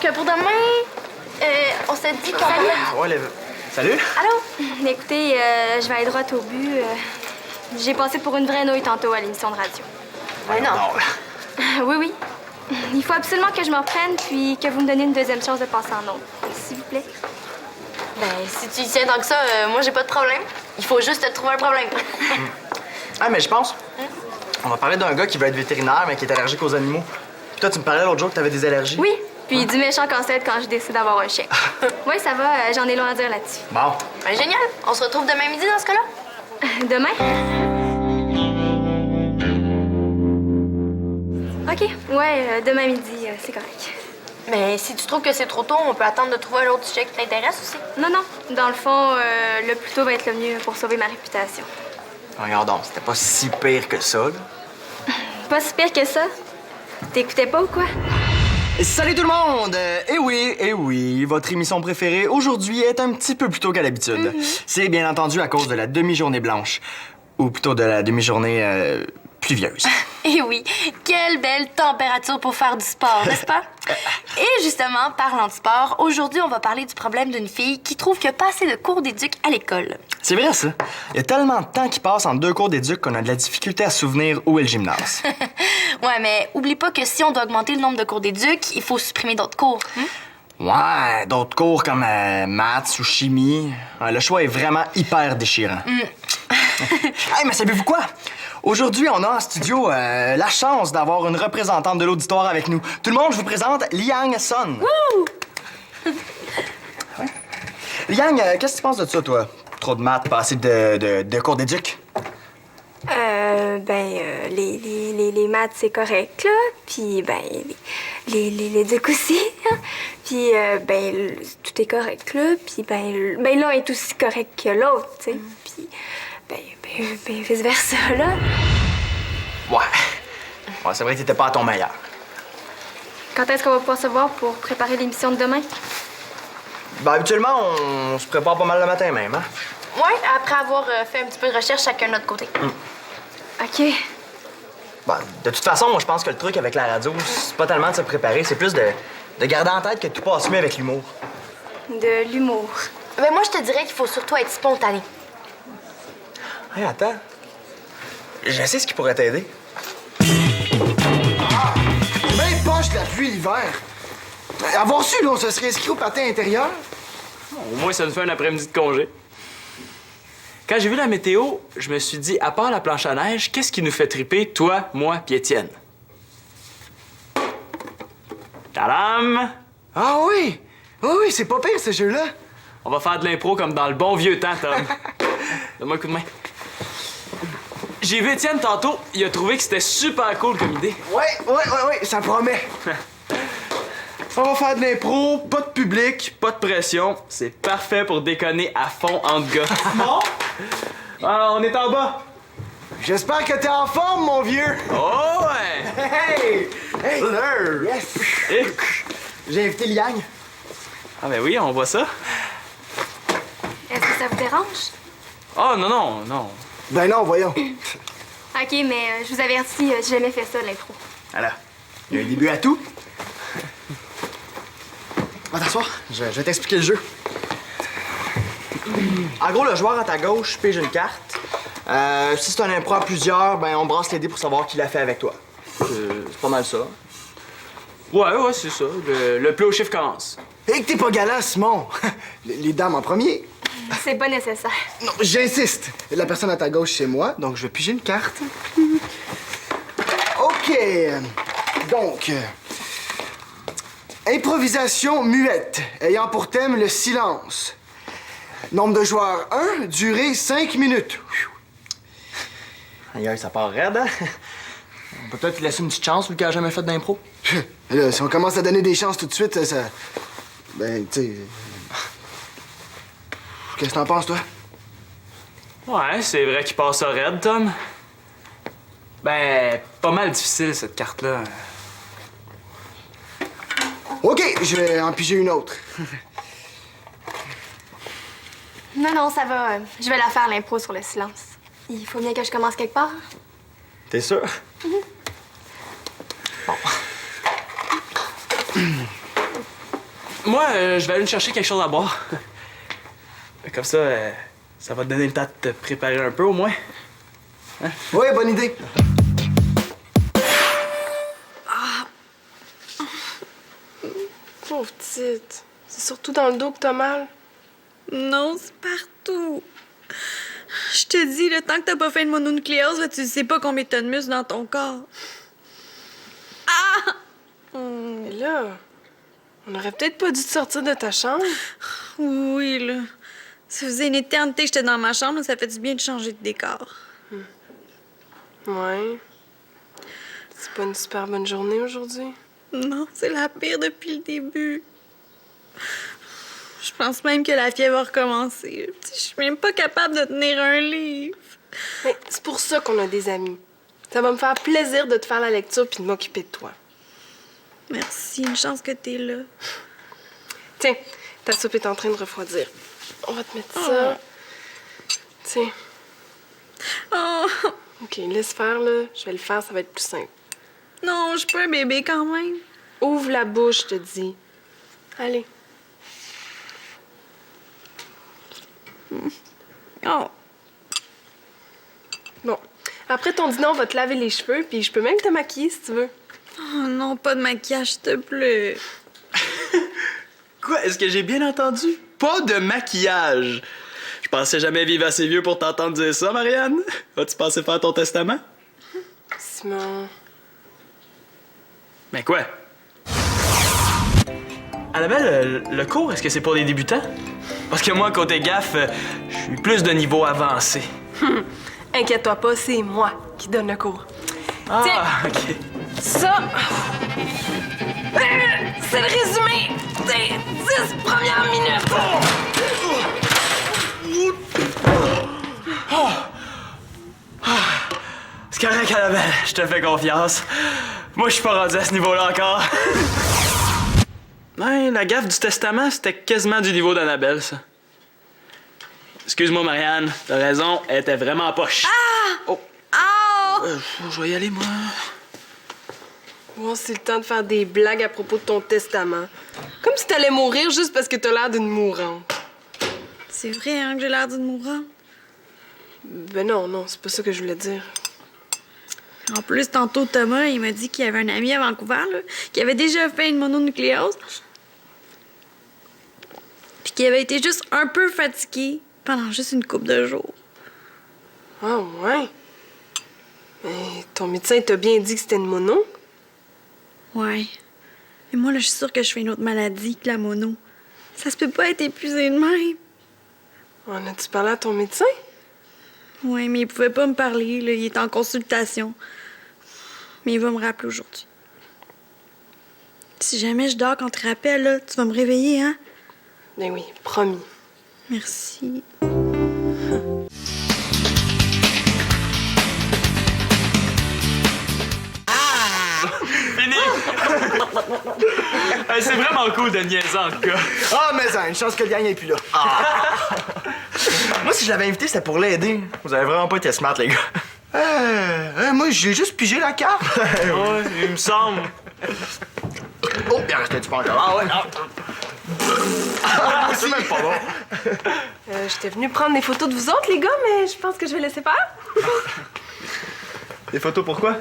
que pour demain, on s'est dit qu'on allait... Ouais, Salut! Allô? Écoutez, je vais aller droit au but. J'ai passé pour une vraie nouille tantôt à l'émission de radio. Ouais, non. Oui, oui. Il faut absolument que je me reprenne puis que vous me donniez une deuxième chance de passer en ondes. S'il vous plaît. Ben, si tu y tiens tant que ça, moi, j'ai pas de problème. Il faut juste te trouver un problème. Ah, mais je pense. On va parler d'un gars qui veut être vétérinaire, mais qui est allergique aux animaux. Puis toi, tu me parlais l'autre jour que t'avais des allergies. Oui, puis du méchant casse-tête quand je décide d'avoir un chien. Oui, ça va, j'en ai long à dire là-dessus. Bon. Ben, génial. On se retrouve demain midi dans ce cas-là. Demain? OK, ouais, demain midi, c'est correct. Mais si tu trouves que c'est trop tôt, on peut attendre de trouver un autre sujet qui t'intéresse aussi. Non, non. Dans le fond, le plus tôt va être le mieux pour sauver ma réputation. Regarde donc, c'était pas si pire que ça, là. Pas si pire que ça? T'écoutais pas ou quoi? Salut tout le monde! Eh oui, votre émission préférée aujourd'hui est un petit peu plus tôt qu'à l'habitude. C'est bien entendu à cause de la demi-journée blanche. Ou plutôt de la demi-journée pluvieuse. Eh oui, quelle belle température pour faire du sport, n'est-ce pas? Et justement, parlant de sport, aujourd'hui, on va parler du problème d'une fille qui trouve qu'il n'y a pas assez de cours d'éduc à l'école. C'est vrai, ça. Il y a tellement de temps qui passe entre deux cours d'éduc qu'on a de la difficulté à se souvenir où est le gymnase. Ouais, mais oublie pas que si on doit augmenter le nombre de cours d'éduc, il faut supprimer d'autres cours. Ouais, d'autres cours comme maths ou chimie. Le choix est vraiment hyper déchirant. Hey, mais savez-vous quoi? Aujourd'hui, on a en studio la chance d'avoir une représentante de l'auditoire avec nous. Tout le monde, je vous présente Liang Son. Ouais. Liang, qu'est-ce que tu penses de ça, toi? Trop de maths, pas assez de cours d'éduc? Les maths, c'est correct, là. Puis, l'éduc aussi, hein. Puis, tout est correct, là. Puis, l'un est aussi correct que l'autre, tu sais. Puis, vice-versa, là. Ouais, c'est vrai que t'étais pas à ton meilleur. Quand est-ce qu'on va pouvoir se voir pour préparer l'émission de demain? Ben, habituellement, on se prépare pas mal le matin même, hein? Ouais, après avoir fait un petit peu de recherche chacun de notre côté. OK. Ben, de toute façon, moi, je pense que le truc avec la radio, c'est pas tellement de se préparer, c'est plus de garder en tête que tout passe mieux avec l'humour. De l'humour. Mais moi, je te dirais qu'il faut surtout être spontané. Hey, attends. Je sais ce qui pourrait t'aider. Même poche de la pluie l'hiver. Avoir su, là, on se serait inscrit au patin intérieur. Au moins, ça nous fait un après-midi de congé. Quand j'ai vu la météo, je me suis dit, à part la planche à neige, qu'est-ce qui nous fait triper, toi, moi puis Étienne? Tadam! Ah oui! Oui, c'est pas pire, ce jeu-là. On va faire de l'impro comme dans le bon vieux temps, Tom. Donne-moi un coup de main. J'ai vu Étienne tantôt, il a trouvé que c'était super cool comme idée. Ouais, ça promet. On va faire de l'impro, pas de public, pas de pression. C'est parfait pour déconner à fond entre gars. Bon? Alors, on est en bas. J'espère que t'es en forme, mon vieux. Oh ouais! Hey! Hello! Yes! Eh. J'ai invité Liang. Ah ben oui, on voit ça. Est-ce que ça vous dérange? Oh non. Ben non, voyons. OK, mais je vous avertis, j'ai jamais fait ça, l'impro. Alors, il y a un début à tout. Va t'asseoir, je vais t'expliquer le jeu. En gros, le joueur à ta gauche pige une carte. Si c'est un impro à plusieurs, ben on brasse les dés pour savoir qui l'a fait avec toi. C'est pas mal ça. Ouais, c'est ça. Le plus haut chiffre commence. Et que t'es pas galant, Simon. Les dames en premier. C'est pas nécessaire. Non, j'insiste. La personne à ta gauche, c'est moi, donc je vais piger une carte. OK. Donc, improvisation muette, ayant pour thème le silence. Nombre de joueurs 1, durée 5 minutes. Aïe, ça part raide, hein? On peut peut-être te laisser une petite chance, vu qu'il a jamais fait d'impro. Là, si on commence à donner des chances tout de suite, ça... Ben, tu sais... Qu'est-ce que t'en penses, toi? Ouais, c'est vrai qu'il passe au raid, Tom. Ben, pas mal difficile, cette carte-là. OK, je vais en piger une autre. Non, ça va. Je vais la faire, l'impro sur le silence. Il faut bien que je commence quelque part. T'es sûr? Bon. Moi, je vais aller me chercher quelque chose à boire. Comme ça, ça va te donner le temps de te préparer un peu au moins. Oui, bonne idée. Pauvre petite. C'est surtout dans le dos que t'as mal. Non, c'est partout. Je te dis, le temps que t'as pas fait de mononucléose, tu sais pas combien t'as de muscles dans ton corps. Ah! Mais là, on aurait peut-être pas dû te sortir de ta chambre. Oui, là. Ça faisait une éternité que j'étais dans ma chambre, ça fait du bien de changer de décor. Ouais. C'est pas une super bonne journée aujourd'hui. Non, c'est la pire depuis le début. Je pense même que la fièvre va recommencer. Je suis même pas capable de tenir un livre. Mais c'est pour ça qu'on a des amis. Ça va me faire plaisir de te faire la lecture puis de m'occuper de toi. Merci, une chance que t'es là. Tiens, ta soupe est en train de refroidir. On va te mettre ça. Tiens. Oh! OK, laisse faire, là. Je vais le faire, ça va être plus simple. Non, je suis pas un bébé quand même. Ouvre la bouche, je te dis. Allez. Oh! Bon. Après ton dîner, on va te laver les cheveux, puis je peux même te maquiller si tu veux. Oh non, pas de maquillage, s'il te plaît. Quoi? Est-ce que j'ai bien entendu? Pas de maquillage! Je pensais jamais vivre assez vieux pour t'entendre dire ça, Marianne. Vas-tu penser faire ton testament? Simon. Mais quoi? Annabelle, le cours, est-ce que c'est pour les débutants? Parce que moi, côté gaffe, je suis plus de niveau avancé. Inquiète-toi pas, c'est moi qui donne le cours. Ah, OK. Ça, c'est le résumé des 10 premières minutes. C'est correct, Annabelle, je te fais confiance. Moi, je suis pas rendu à ce niveau-là encore. Ouais, la gaffe du testament, c'était quasiment du niveau d'Annabelle, ça. Excuse-moi, Marianne, t'as raison, elle était vraiment poche. Oh! Je vais y aller, moi. Bon, c'est le temps de faire des blagues à propos de ton testament. Comme si t'allais mourir juste parce que t'as l'air d'une mourante. C'est vrai, hein, que j'ai l'air d'une mourante. Ben non, c'est pas ça que je voulais dire. En plus, tantôt, Thomas, il m'a dit qu'il y avait un ami à Vancouver, là, qui avait déjà fait une mononucléose. Puis qu'il avait été juste un peu fatigué pendant juste une couple de jours. Ah ouais? Mais ton médecin t'a bien dit que c'était une mono? Ouais. Mais moi, là, je suis sûre que je fais une autre maladie que la mono. Ça se peut pas être épuisé de même. En as-tu parlé à ton médecin? Ouais, mais il pouvait pas me parler, là. Il est en consultation. Mais il va me rappeler aujourd'hui. Si jamais je dors quand tu te rappelles, là, tu vas me réveiller, hein? Ben oui, promis. Merci. Fini! C'est vraiment cool de niaiser, en tout cas. Ah, mais ça, une chance que le gang n'est plus là. Moi, si je l'avais invité, c'était pour l'aider. Vous avez vraiment pas été smart, les gars. Moi, j'ai juste pigé la carte. Ouais, il me semble. Oh, bien resté du pas encore. Ah ouais, c'est même pas bon. J'étais venue prendre des photos de vous autres, les gars, mais je pense que je vais laisser faire. Des photos, pourquoi?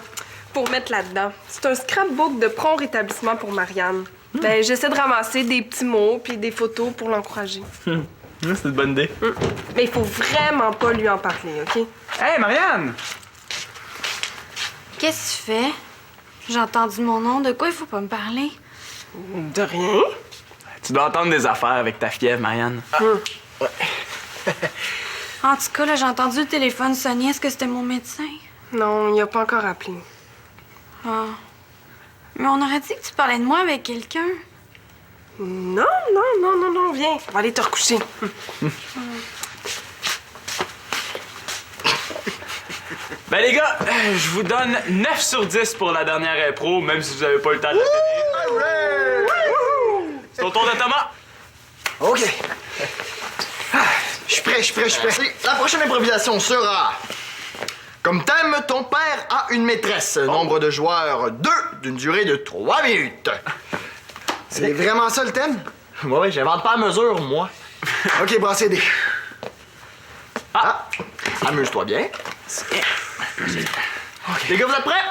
Pour mettre là-dedans. C'est un scrapbook de prompt rétablissement pour Marianne. Ben, j'essaie de ramasser des petits mots puis des photos pour l'encourager. C'est une bonne idée. Mais il faut vraiment pas lui en parler, OK? Hey, Marianne! Qu'est-ce que tu fais? J'ai entendu mon nom. De quoi il faut pas me parler? De rien. Tu dois entendre des affaires avec ta fièvre, Marianne. En tout cas, là, j'ai entendu le téléphone sonner. Est-ce que c'était mon médecin? Non, il a pas encore appelé. Ah. Mais on aurait dit que tu parlais de moi avec quelqu'un. Non, viens. On va aller te recoucher. Ben les gars, je vous donne 9 sur 10 pour la dernière impro, même si vous avez pas eu le temps de la finir. C'est au tour de Thomas. OK. Je suis prêt. La prochaine improvisation sera... Comme thème, ton père a une maîtresse. Nombre de joueurs, 2, d'une durée de 3 minutes. C'est vraiment ça le thème? Ouais, j'invente pas à mesure, moi. OK, brassez les dés. Amuse-toi bien. Les gars, vous êtes prêts?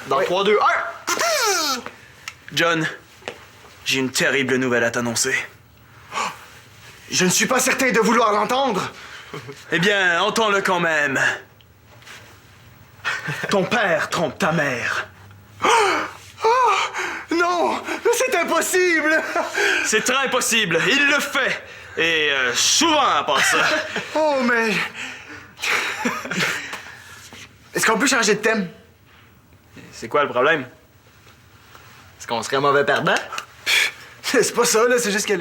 Dans 3, 2, 1. John, j'ai une terrible nouvelle à t'annoncer. Je ne suis pas certain de vouloir l'entendre. Eh bien, entends-le quand même. Ton père trompe ta mère. Non, c'est impossible. C'est très possible, il le fait. Et souvent à part ça. Oh, mais... Est-ce qu'on peut changer de thème? C'est quoi le problème? Est-ce qu'on serait mauvais perdant? C'est pas ça, là, c'est juste que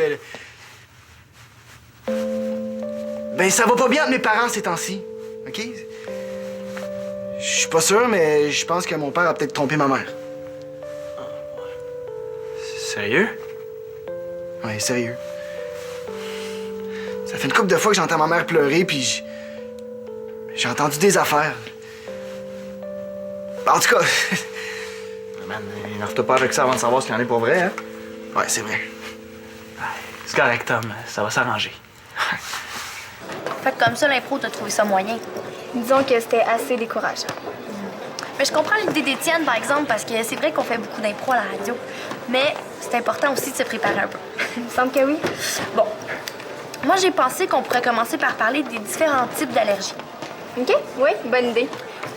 Ben, ça va pas bien entre mes parents ces temps-ci, OK? Je suis pas sûr, mais je pense que mon père a peut-être trompé ma mère. Sérieux? Ouais, sérieux. Ça fait une couple de fois que j'entends ma mère pleurer, puis j'ai entendu des affaires. En tout cas... Man, énerve-toi pas avec ça avant de savoir ce qu'il y en est pour vrai, hein? Ouais, c'est vrai. C'est correct, Tom, ça va s'arranger. Fait que comme ça, l'impro, t'as trouvé ça moyen. Disons que c'était assez décourageant. Mais je comprends l'idée d'Étienne, par exemple, parce que c'est vrai qu'on fait beaucoup d'impro à la radio. Mais c'est important aussi de se préparer un peu. Il me semble que oui. Bon. Moi, j'ai pensé qu'on pourrait commencer par parler des différents types d'allergies. OK? Oui, bonne idée.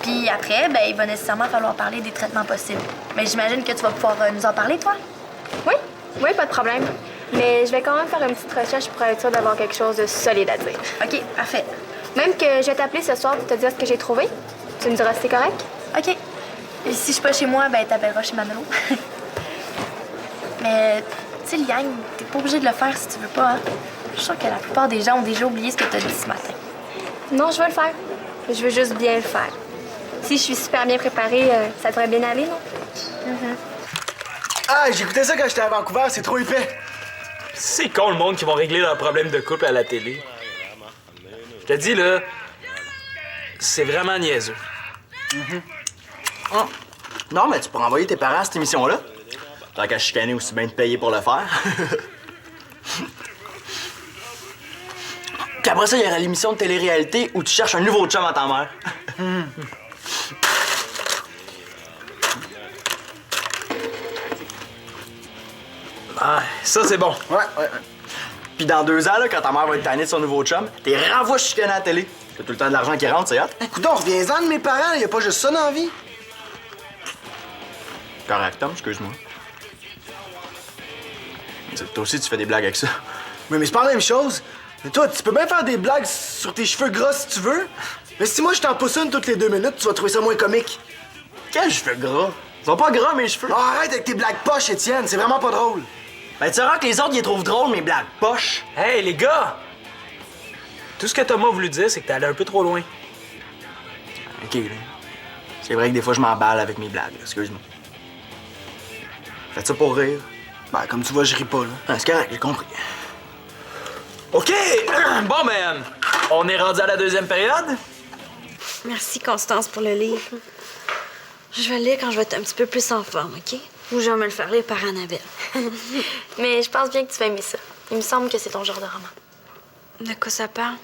Puis après, ben, il va nécessairement falloir parler des traitements possibles. Mais j'imagine que tu vas pouvoir nous en parler, toi? Oui? Oui, pas de problème. Mais je vais quand même faire une petite recherche pour être sûre d'avoir quelque chose de solide à dire. OK, parfait. Même que je vais t'appeler ce soir pour te dire ce que j'ai trouvé. Tu me diras si c'est correct? OK. Et si je suis pas chez moi, ben, t'appelleras chez Manolo. Mais, tu sais, Liang, t'es pas obligé de le faire si tu veux pas, hein? Je suis sûre que la plupart des gens ont déjà oublié ce que t'as dit ce matin. Non, je veux le faire. Je veux juste bien le faire. Si je suis super bien préparée, ça devrait bien aller, non? Ah, j'écoutais ça quand j'étais à Vancouver, c'est trop épais. C'est con le monde qui vont régler leurs problèmes de couple à la télé. Je te dis, là, c'est vraiment niaiseux. Oh. Non, mais tu pourrais envoyer tes parents à cette émission-là. Tant qu'à chicaner, aussi bien de payer pour le faire. Puis après ça, il y aura l'émission de télé-réalité où tu cherches un nouveau chum à ta mère. Ah, ça, c'est bon. Ouais. Puis dans 2 ans, là, quand ta mère va être tannée de son nouveau chum, t'es renvoies chicaner à la télé. T'as tout le temps de l'argent qui rentre, c'est hot. Écoute, reviens-en de mes parents, y a pas juste ça dans la vie. Correct, Tom, excuse-moi. Toi aussi, tu fais des blagues avec ça. Mais c'est pas la même chose. Mais toi, tu peux bien faire des blagues sur tes cheveux gras si tu veux. Mais si moi je t'en pousse une toutes les 2 minutes, tu vas trouver ça moins comique. Quels cheveux gras? Ils sont pas gras, mes cheveux. Oh, arrête avec tes blagues poches, Étienne, c'est vraiment pas drôle. Ben, tu sauras que les autres, ils les trouvent drôles, mes blagues poches. Hey, les gars! Tout ce que Thomas a voulu dire, c'est que t'es allé un peu trop loin. OK, là. C'est vrai que des fois, je m'emballe avec mes blagues, là. Excuse-moi. Faites ça pour rire. Ben, comme tu vois, je ris pas, là. Ah, c'est correct, j'ai compris. OK! Bon, ben, on est rendu à la 2e période? Merci, Constance, pour le livre. Je vais le lire quand je vais être un petit peu plus en forme, OK? Ou je vais me le faire lire par Annabelle. Mais je pense bien que tu vas aimer ça. Il me semble que c'est ton genre de roman. De quoi ça parle?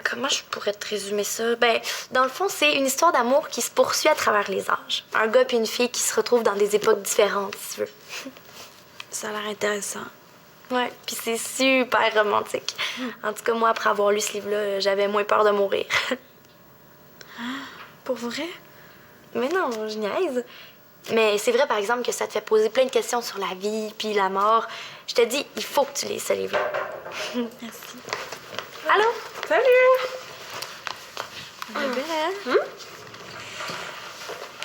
Comment je pourrais te résumer ça? Ben, dans le fond, c'est une histoire d'amour qui se poursuit à travers les âges. Un gars puis une fille qui se retrouvent dans des époques différentes, si tu veux. Ça a l'air intéressant. Ouais, puis c'est super romantique. En tout cas, moi, après avoir lu ce livre-là, j'avais moins peur de mourir. Pour vrai? Mais non, je niaise. Mais c'est vrai, par exemple, que ça te fait poser plein de questions sur la vie puis la mort. Je te dis, il faut que tu lises ce livre-là. Merci. Allô? Salut! Annabelle? Il me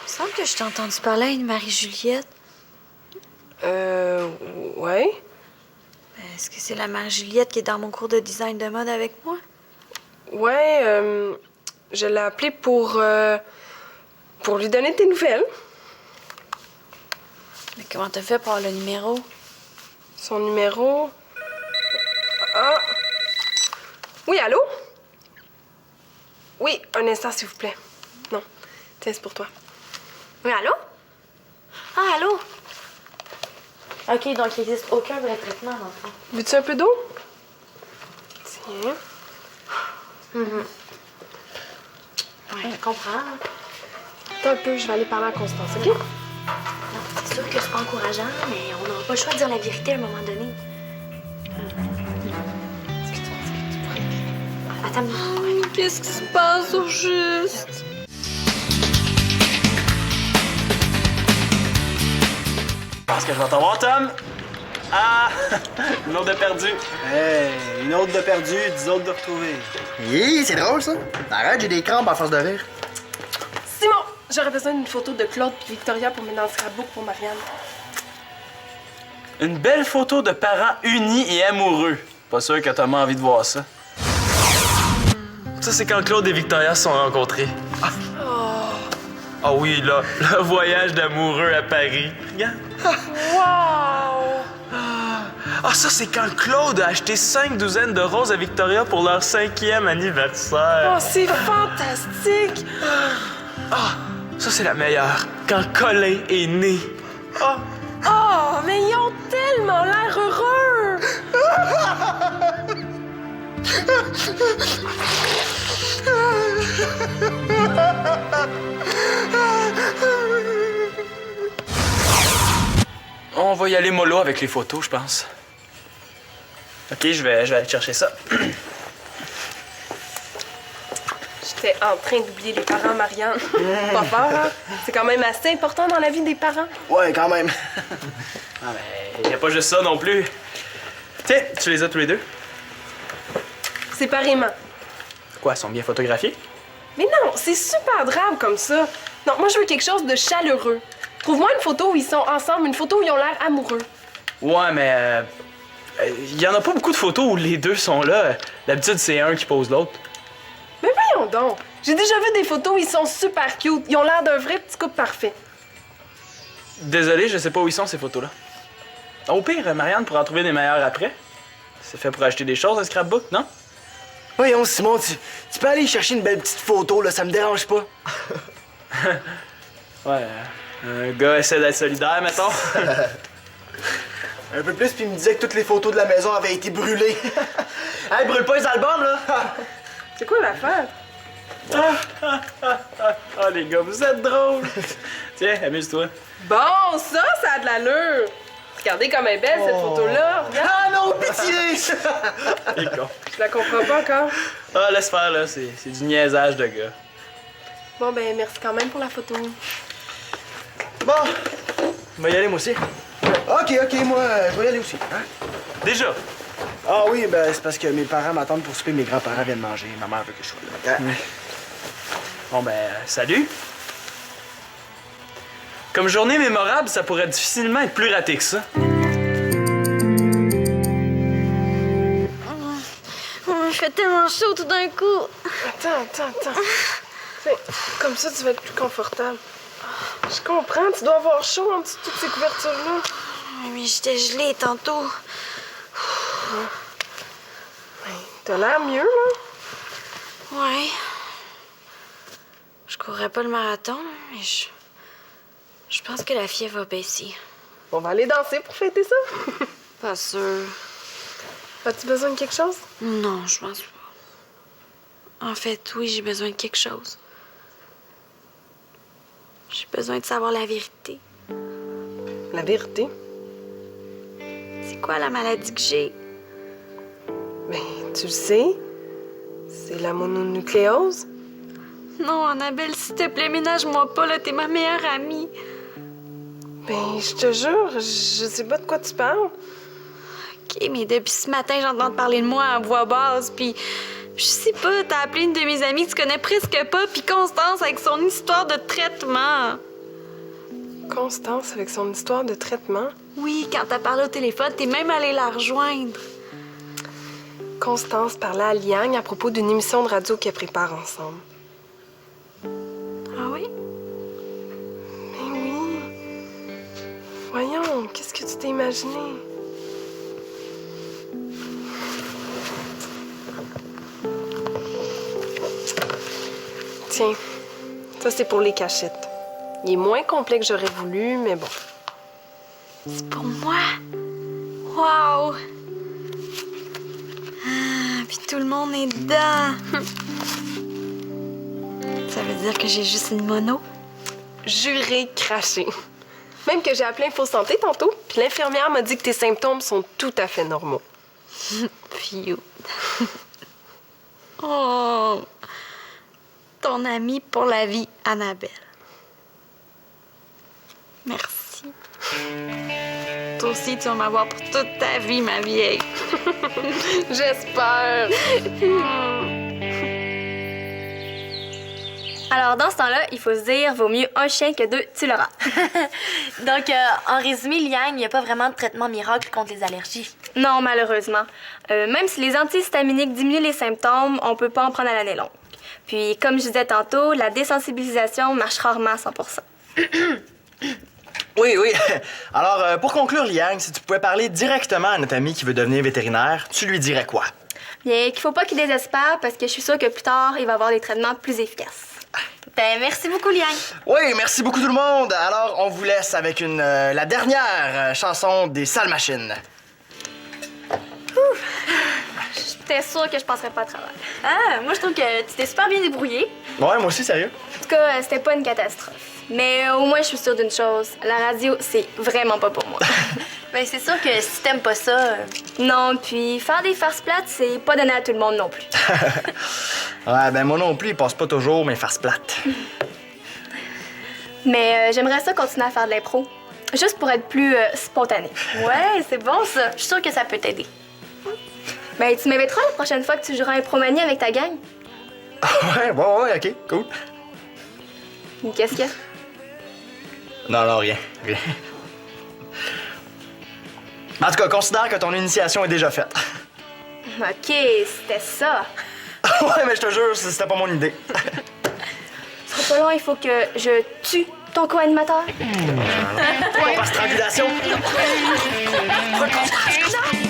semble que je t'ai entendu parler à une Marie-Juliette. Ouais. Est-ce que c'est la Marie-Juliette qui est dans mon cours de design de mode avec moi? Ouais, je l'ai appelée pour lui donner tes nouvelles. Mais comment t'as fait pour avoir le numéro? Son numéro... Ah! Oui, allô? Oui, un instant, s'il vous plaît. Non, tiens, c'est pour toi. Oui, allô? Ah, allô? OK, donc il n'existe aucun vrai traitement, dans le fond. Veux-tu un peu d'eau? Tiens. Ouais, je comprends. Attends un peu, je vais aller parler à Constance, OK? Non, c'est sûr que c'est pas encourageant, mais on n'aura pas le choix de dire la vérité à un moment donné. Est-ce que tu penses que tu pourrais... Attends, Qu'est-ce qui se passe au juste? Je pense que je vais t'avoir, Tom. Ah! Une autre de perdu. Hey, une autre de perdue, 10 autres de retrouvées. Hi, c'est drôle, ça. Arrête, j'ai des crampes à force de rire. Simon, j'aurais besoin d'une photo de Claude et Victoria pour mettre dans le scrapbook pour Marianne. Une belle photo de parents unis et amoureux. Pas sûr que Thomas a envie de voir ça. Ça, c'est quand Claude et Victoria se sont rencontrés. Ah oui, là, le voyage d'amoureux à Paris. Regarde. Wow! Ah, ça, c'est quand Claude a acheté 5 douzaines de roses à Victoria pour leur 5e anniversaire. Oh, c'est fantastique! Ah, ça, c'est la meilleure. Quand Colin est né. Ah, Oh, mais ils ont tellement l'air heureux! on va y aller mollo avec les photos, je pense. OK, je vais aller chercher ça. J'étais en train d'oublier les parents, Marianne. Pas peur, hein? C'est quand même assez important dans la vie des parents. Ouais, quand même. Ah, ben, y a pas juste ça non plus. Tiens, tu les as tous les deux? Séparément. Quoi, ils sont bien photographiés? Mais non, c'est super drame comme ça. Non, moi, je veux quelque chose de chaleureux. Trouve-moi une photo où ils sont ensemble, une photo où ils ont l'air amoureux. Ouais, mais y en a pas beaucoup de photos où les deux sont là. D'habitude, c'est un qui pose l'autre. Mais voyons donc! J'ai déjà vu des photos où ils sont super cute. Ils ont l'air d'un vrai petit couple parfait. Désolé, je sais pas où ils sont, ces photos-là. Au pire, Marianne pourra en trouver des meilleures après. C'est fait pour acheter des choses, un scrapbook, non? Voyons, Simon, tu peux aller chercher une belle petite photo, là, ça me dérange pas. Ouais, un gars essaie d'être solidaire, mettons. Un peu plus, puis il me disait que toutes les photos de la maison avaient été brûlées. Hey, brûle pas les albums, là! C'est quoi l'affaire? Ah, les gars, vous êtes drôles! Tiens, amuse-toi. Bon, ça a de l'allure. Regardez comme elle est belle, cette photo-là. Regarde. Ah non, pitié! Les gars. Je la comprends pas encore. Ah, laisse faire, là, c'est du niaisage de gars. Bon, ben, merci quand même pour la photo. Bon, on va y aller, moi aussi. OK, moi, je vais y aller aussi. Hein? Déjà? Ah oui, ben, c'est parce que mes parents m'attendent pour souper, mes grands-parents viennent manger. Ma mère veut que je sois là. Hein? Bon, ben, salut. Comme journée mémorable, ça pourrait difficilement être plus raté que ça. Il fait tellement chaud tout d'un coup. Attends. Tiens, comme ça, tu vas être plus confortable. Je comprends, tu dois avoir chaud en dessous de toutes ces couvertures-là. Mais j'étais gelée tantôt. T'as l'air mieux, là. Ouais. Je courrais pas le marathon, mais je pense que la fièvre va baisser. On va aller danser pour fêter ça. Pas sûr. As-tu besoin de quelque chose? Non, je pense pas. En fait, oui, j'ai besoin de quelque chose. J'ai besoin de savoir la vérité. La vérité? C'est quoi la maladie que j'ai? Ben, tu le sais. C'est la mononucléose. Non, Annabelle, s'il te plaît, ménage-moi pas, là, t'es ma meilleure amie. Ben, je te jure, je sais pas de quoi tu parles. OK, mais depuis ce matin, j'entends parler de moi à voix basse, puis je sais pas, t'as appelé une de mes amies que tu connais presque pas, puis Constance avec son histoire de traitement. Constance avec son histoire de traitement. Oui, quand t'as parlé au téléphone, t'es même allée la rejoindre. Constance parlait à Liang à propos d'une émission de radio qu'elle prépare ensemble. Ah oui? Mais oui. Voyons, qu'est-ce que tu t'es imaginé? Tiens, ça c'est pour les cachettes. Il est moins complet que j'aurais voulu, mais bon. C'est pour moi. Wow! Ah, puis tout le monde est dedans. Ça veut dire que j'ai juste une mono? Juré craché. Même que j'ai appelé Info Santé tantôt, puis l'infirmière m'a dit que tes symptômes sont tout à fait normaux. Phew. Oh! Ton amie pour la vie, Annabelle. Merci. Toi aussi, tu vas m'avoir pour toute ta vie, ma vieille. J'espère. Alors, dans ce temps-là, il faut se dire, vaut mieux un chien que deux, tu l'auras. Donc, en résumé, Liang, il n'y a pas vraiment de traitement miracle contre les allergies. Non, malheureusement. Même si les antihistaminiques diminuent les symptômes, on peut pas en prendre à l'année longue. Puis, comme je disais tantôt, la désensibilisation marche rarement à 100 Oui, oui. Alors, pour conclure, Liang, si tu pouvais parler directement à notre ami qui veut devenir vétérinaire, tu lui dirais quoi? Bien, qu'il faut pas qu'il désespère parce que je suis sûre que plus tard, il va avoir des traitements plus efficaces. Ben, merci beaucoup, Liang. Oui, merci beaucoup tout le monde. Alors, on vous laisse avec la dernière chanson des Salles Machines. J'étais sûre que je passerais pas à travers. Ah, moi, je trouve que tu t'es super bien débrouillé. Ouais, moi aussi, sérieux. En tout cas, c'était pas une catastrophe. Mais au moins, je suis sûre d'une chose. La radio, c'est vraiment pas pour moi. Ben, c'est sûr que si t'aimes pas ça... Non, puis faire des farces plates, c'est pas donné à tout le monde non plus. Ouais, ben moi non plus, il passe pas toujours mes farces plates. Mais j'aimerais ça continuer à faire de l'impro. Juste pour être plus spontané. Ouais, c'est bon, ça. Je suis sûre que ça peut t'aider. Ben, tu m'inviteras la prochaine fois que tu joueras à Impromanie avec ta gang. Ouais, ok, cool. Qu'est-ce qu'il y a? Non, rien. En tout cas, considère que ton initiation est déjà faite. OK, c'était ça. Ouais, mais je te jure, c'était pas mon idée. Ce sera pas long, il faut que je tue ton co-animateur. Par strangulation. Non!